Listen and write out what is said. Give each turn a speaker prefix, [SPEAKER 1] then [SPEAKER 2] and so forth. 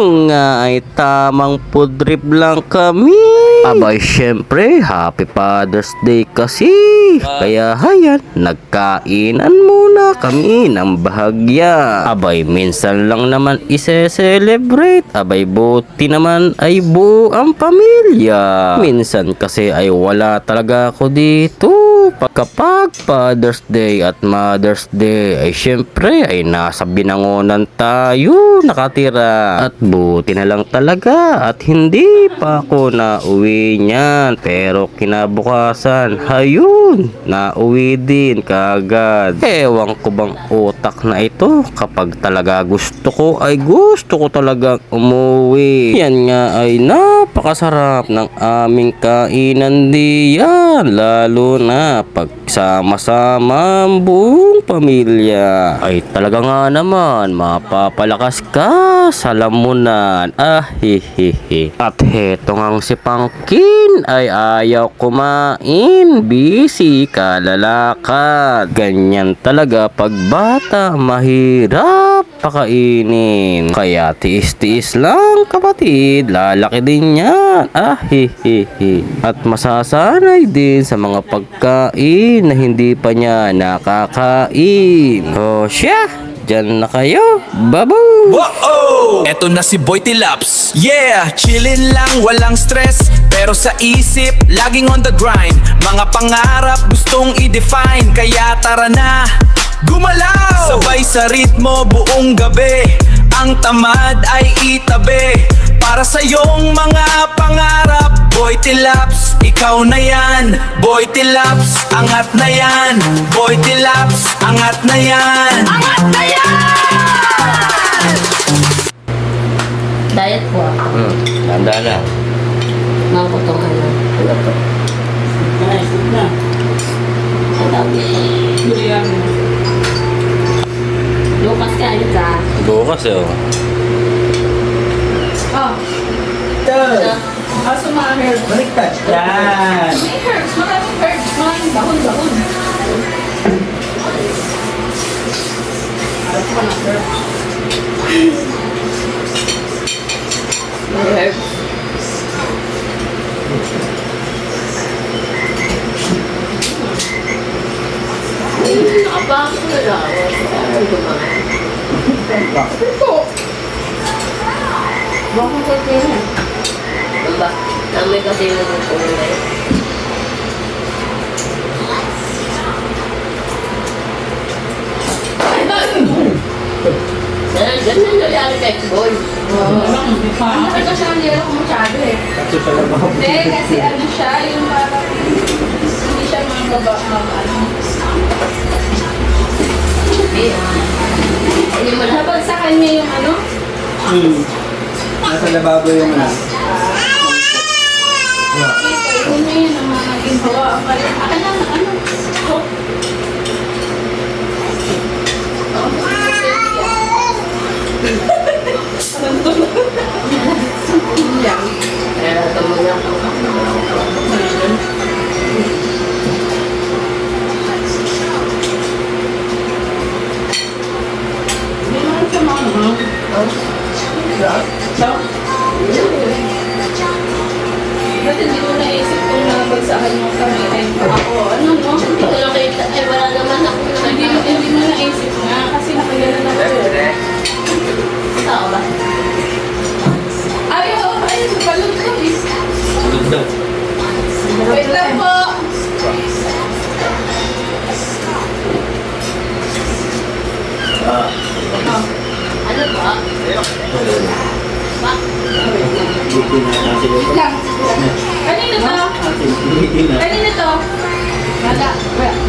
[SPEAKER 1] Ngayon nga ay tamang food trip lang kami. Abay syempre, Happy Father's Day kasi. Kaya hayan, nagkainan muna kami ng bahagya. Abay minsan lang naman ise-celebrate. Abay buti naman ay buo ang pamilya. Minsan kasi ay wala talaga ako dito. Kapag Father's Day at Mother's Day ay syempre ay nasa binangonan tayo nakatira. At buti na lang talaga at hindi pa ako nauwi niyan. Pero kinabukasan, hayun, nauwi din kaagad. Ewan ko bang utak na ito, kapag talaga gusto ko ay gusto ko talagang umuwi. Yan nga ay napakasarap ng aming kainan diyan, lalo na pagsama-sama ang buong pamilya. Ay talaga nga naman mapapalakas ka sa lamunan. Hihihi. At heto ngang si Pangkin ay ayaw kumain. Busy kalalakad. Ganyan talaga pag bata, mahirap pakainin. Kaya tiis-tiis lang kapatid, lalaki din yan. Hihihi. At masasanay din sa mga pagkain na hindi pa niya nakakain. O siya, dyan na kayo. Babu!
[SPEAKER 2] Wow! Eto na si Boy Tilaps. Yeah! Chillin' lang, walang stress. Pero sa isip, laging on the grind. Mga pangarap gustong i-define. Kaya tara na, gumalaw! Sabay sa ritmo buong gabi. Ang tamad ay itabi. Para sa iyong mga pangarap, Boy Tilaps, ikaw na yan. Boy Tilaps, angat na yan. Boy Tilaps, angat na yan. Angat na yan!
[SPEAKER 3] Diet po ako.
[SPEAKER 1] Tanda na.
[SPEAKER 3] Mga putong ano.
[SPEAKER 1] Wala to.
[SPEAKER 3] Ang tawag dito. Lukas ka, ano ka?
[SPEAKER 1] Bukas eh.
[SPEAKER 4] Oh,
[SPEAKER 3] Ano?
[SPEAKER 4] aso mga herbs.
[SPEAKER 5] Baliktad. Yan.
[SPEAKER 4] May herbs, maraming herbs, maraming dahon-dahon. Alam ko na herbs.
[SPEAKER 3] May herbs. Nakabako na lang. Ano kumain?
[SPEAKER 4] Ito.
[SPEAKER 3] Bakit ko din? Diba? Namin kasi yung kulay. Ganun nangyari kay Boy.
[SPEAKER 4] Ano ka siya, hindi ako masyado eh. Hindi, kasi ano siya, yung parang hindi siya mga ano.
[SPEAKER 3] Hindi mo na.
[SPEAKER 4] Kapag sa kanya yung ano,
[SPEAKER 5] Nasa lababo yung ano.
[SPEAKER 4] ito niya yun ang mga ginhawa. Akin na, ano? Oh. Yan.
[SPEAKER 3] Kaya tumulong ako.
[SPEAKER 4] Hindi naman siya mga ano. So, ba't hindi mo naisip kung nabagsakan mo kami ay ako? Ano no?
[SPEAKER 3] Hindi ko nakita. Ay, wala naman ako.
[SPEAKER 4] Hindi mo naisip nga kasi nakagalan ako.
[SPEAKER 3] Tao ba?
[SPEAKER 4] Ayaw, balot ko eh.
[SPEAKER 1] Tulog daw.
[SPEAKER 4] Wait lang po.
[SPEAKER 3] Ano ba? Ba?
[SPEAKER 4] Wait lang. Kanina to? Kanina to? Wala. Wala.